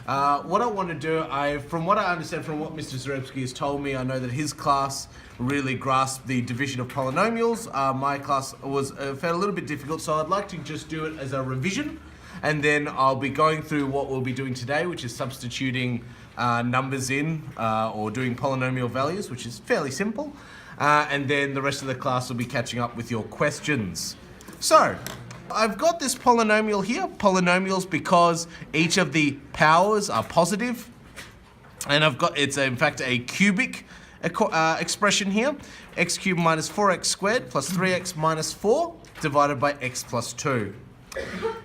What I want to do, from what I understand from what Mr. Zarebski has told me, I know that his class really grasped the division of polynomials. My class was found a little bit difficult, so I'd like to just do it as a revision, and then I'll be going through what we'll be doing today, which is substituting numbers in or doing polynomial values, which is fairly simple. And then the rest of the class will be catching up with your questions. So, I've got this polynomial here, polynomials because each of the powers are positive. And it's in fact a cubic expression here. X cubed minus 4x squared plus 3x minus 4 divided by x plus 2.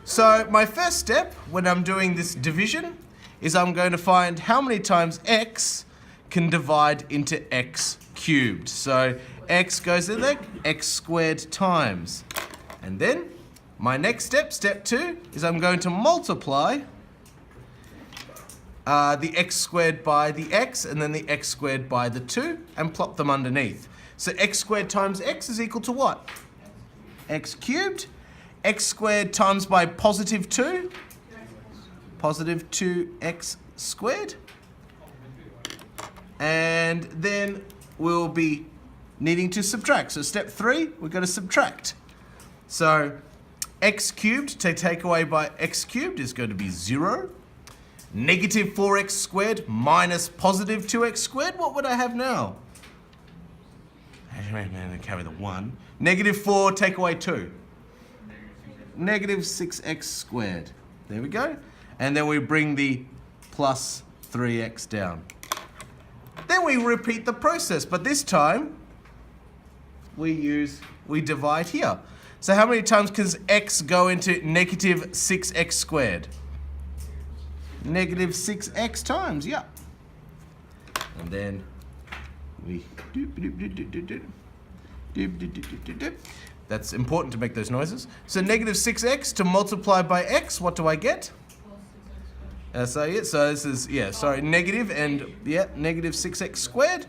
So my first step when I'm doing this division is I'm going to find how many times x can divide into x cubed. So x goes in there, x squared times. And then my next step, step 2, is I'm going to multiply the x squared by the x and then the x squared by the 2 and plot them underneath. So x squared times x is equal to what? X cubed. X squared times by positive 2, positive 2x squared. And then we'll be needing to subtract. So step 3, we're going to subtract. So x cubed to take away by x cubed is going to be 0. Negative 4x squared minus positive 2x squared. What would I have now? I'm going to carry the 1. Negative 4 take away 2. Negative 6x squared. There we go. And then we bring the plus 3x down. Then we repeat the process, but this time we divide here. So how many times can x go into negative 6x squared? Negative 6x times, yeah. And then we That's important to make those noises. So negative 6x to multiply by x, what do I get? So this is, negative and, negative 6x squared.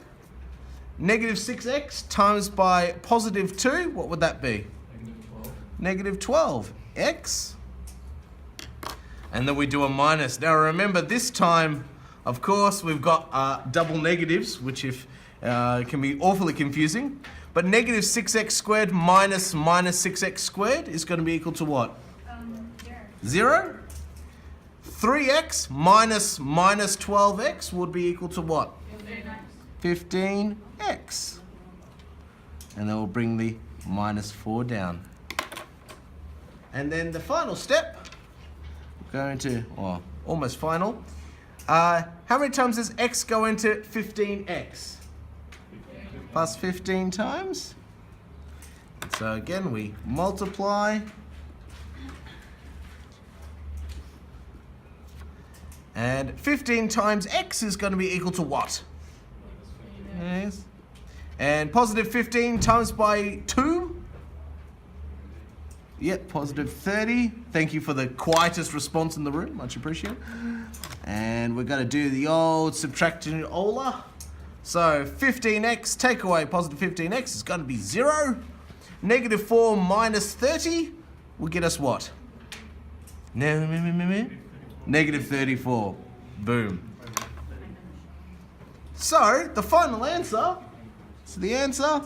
Negative 6x times by positive 2, what would that be? Negative 12x. And then we do a minus. Now remember, this time, of course, we've got double negatives, which can be awfully confusing. But negative 6x squared minus 6x squared is going to be equal to what? 0. 3x minus 12x would be equal to what? 15x. And then we'll bring the minus 4 down. And then the final step, we're going to, almost final. How many times does x go into 15x? Plus 15 times. So again, we multiply. And 15 times x is going to be equal to what? Yes. And positive 15 times by 2? Yep, positive 30. Thank you for the quietest response in the room. Much appreciated. And we're going to do the old subtraction Ola. So 15x take away positive 15x is going to be 0. Negative 4 minus 30 will get us what? Negative 34. Boom. So the final answer, the answer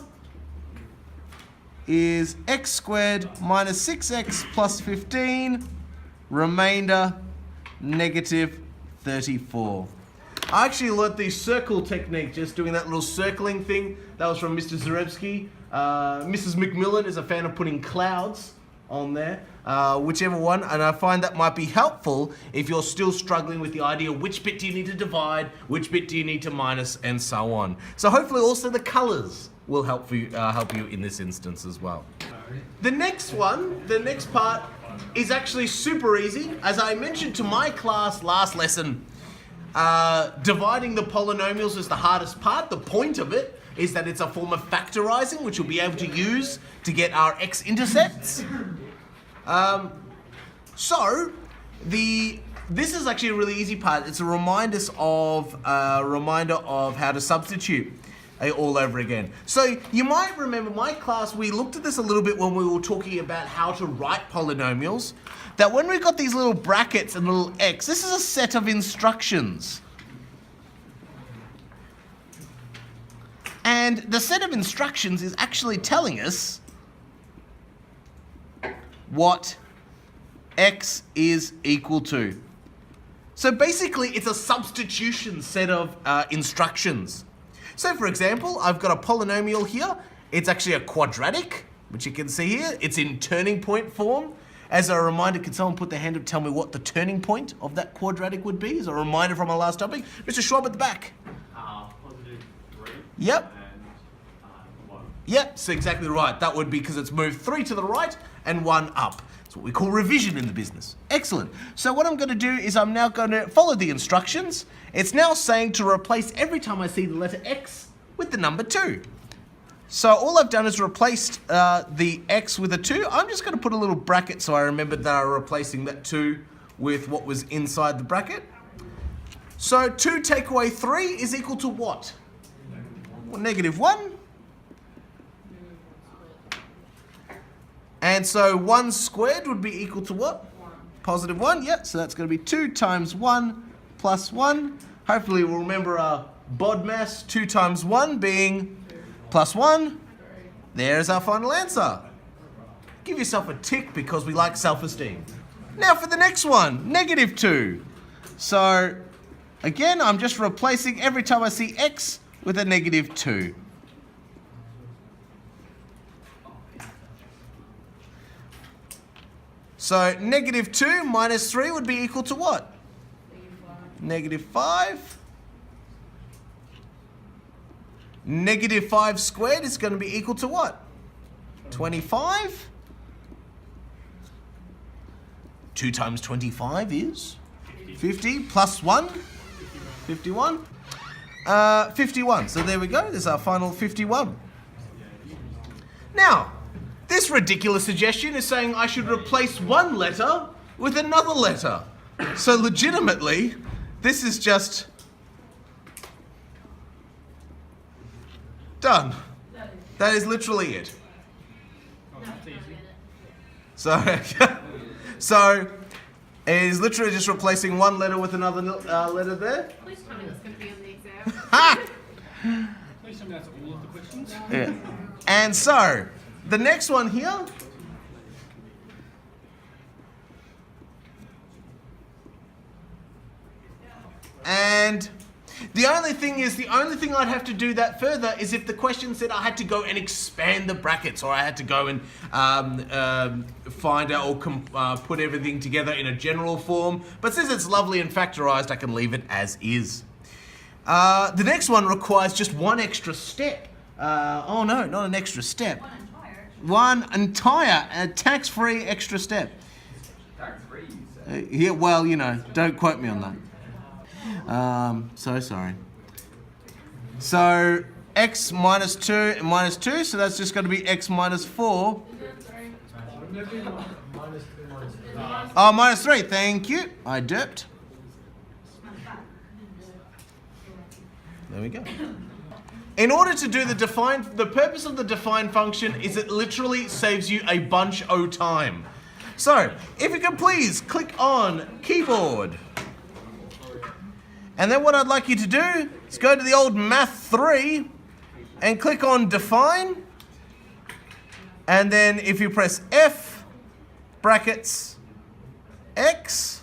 is x squared minus 6x plus 15, remainder negative 34. I actually learnt the circle technique, just doing that little circling thing. That was from Mr. Zarebski. Mrs. McMillan is a fan of putting clouds on there, whichever one, and I find that might be helpful if you're still struggling with the idea which bit do you need to divide, which bit do you need to minus, and so on. So hopefully also the colours will help you in this instance as well. The next part is actually super easy. As I mentioned to my class last lesson, dividing the polynomials is the hardest part. The point of it is that it's a form of factorizing, which we'll be able to use to get our x-intercepts. This is actually a really easy part. It's a reminder of how to substitute all over again. So you might remember my class, we looked at this a little bit when we were talking about how to write polynomials. that when we've got these little brackets and little x, this is a set of instructions. And the set of instructions is actually telling us what x is equal to. So basically, it's a substitution set of instructions. So for example, I've got a polynomial here. It's actually a quadratic, which you can see here. It's in turning point form. As a reminder, can someone put their hand up to tell me what the turning point of that quadratic would be? As a reminder from our last topic. Mr. Schwab at the back. +3. Yep. And 1. Yep, so exactly right. That would be because it's moved 3 to the right and 1 up. It's what we call revision in the business. Excellent. So what I'm going to do is I'm now going to follow the instructions. It's now saying to replace every time I see the letter x with the number 2. So all I've done is replaced the x with a 2. I'm just going to put a little bracket so I remembered that I'm replacing that 2 with what was inside the bracket. So 2 take away 3 is equal to what? Well, -1. And so 1 squared would be equal to what? +1, yeah. So that's going to be 2 times 1 plus 1. Hopefully we'll remember our BODMAS, 2 times 1 being +1. There's our final answer. Give yourself a tick because we like self-esteem. Now for the next one, -2. So again, I'm just replacing every time I see x with a -2. So -2 minus 3 would be equal to what? -5. -5 squared is going to be equal to what? 25. 2 times 25 is 50 plus 1, 51. 51. So there we go. There's our final 51. Now, this ridiculous suggestion is saying I should replace one letter with another letter. So legitimately, this is just done. That is literally it. So, so it is literally just replacing one letter with another letter there. Please tell me that's going to be in the exam. Ha! Please tell me that's all of the questions. Yeah. And so, the next one here. And the only thing I'd have to do that further is if the question said I had to go and expand the brackets, or I had to go and find out or put everything together in a general form. But since it's lovely and factorized, I can leave it as is. The next one requires just one extra step. Oh no, not an extra step. One entire tax-free extra step. Tax-free, you say? Yeah, well, you know, don't quote me on that. So sorry. So x minus 2 and minus 2, so that's just going to be x minus 4. Oh, minus 3, thank you. I derped. There we go. In order to do the purpose of the define function is it literally saves you a bunch of time. So, if you can please click on keyboard. And then what I'd like you to do is go to the old Math 3 and click on define. And then if you press F, brackets, x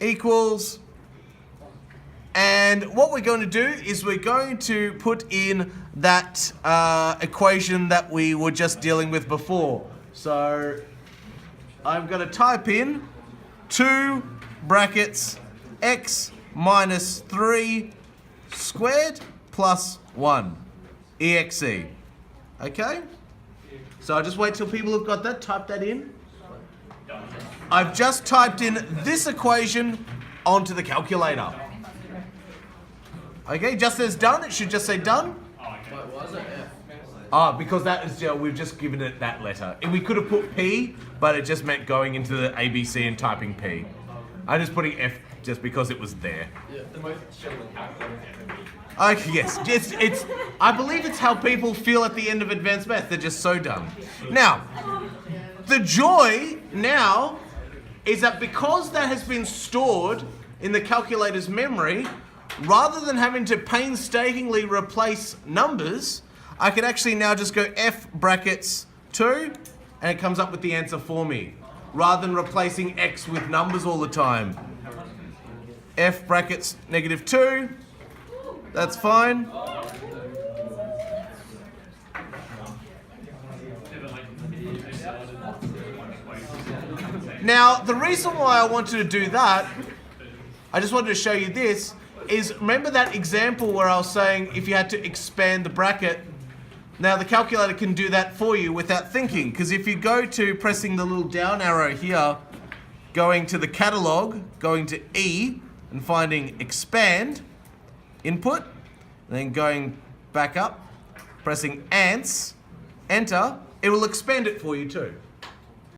equals, and what we're going to do is we're going to put in that equation that we were just dealing with before. So I'm going to type in 2 brackets x minus 3 squared plus 1 exe. Okay? So I'll just wait till people have got that. Type that in. I've just typed in this equation onto the calculator. Okay, just says done. It should just say done. What was it? Because that is, we've just given it that letter. And we could have put P, but it just meant going into the ABC and typing P. I'm just putting F just because it was there. Yeah. The most chilling calculator ever made. Okay, yes, it's. I believe it's how people feel at the end of advanced math. They're just so dumb. Now, The joy now is that because that has been stored in the calculator's memory, rather than having to painstakingly replace numbers, I can actually now just go f brackets 2 and it comes up with the answer for me, rather than replacing x with numbers all the time. F brackets negative 2, that's fine. Now, the reason why I wanted to do that, I just wanted to show you this, is remember that example where I was saying if you had to expand the bracket, now the calculator can do that for you without thinking, because if you go to pressing the little down arrow here, going to the catalog, going to E and finding expand, input, and then going back up, pressing ants, enter, it will expand it for you too.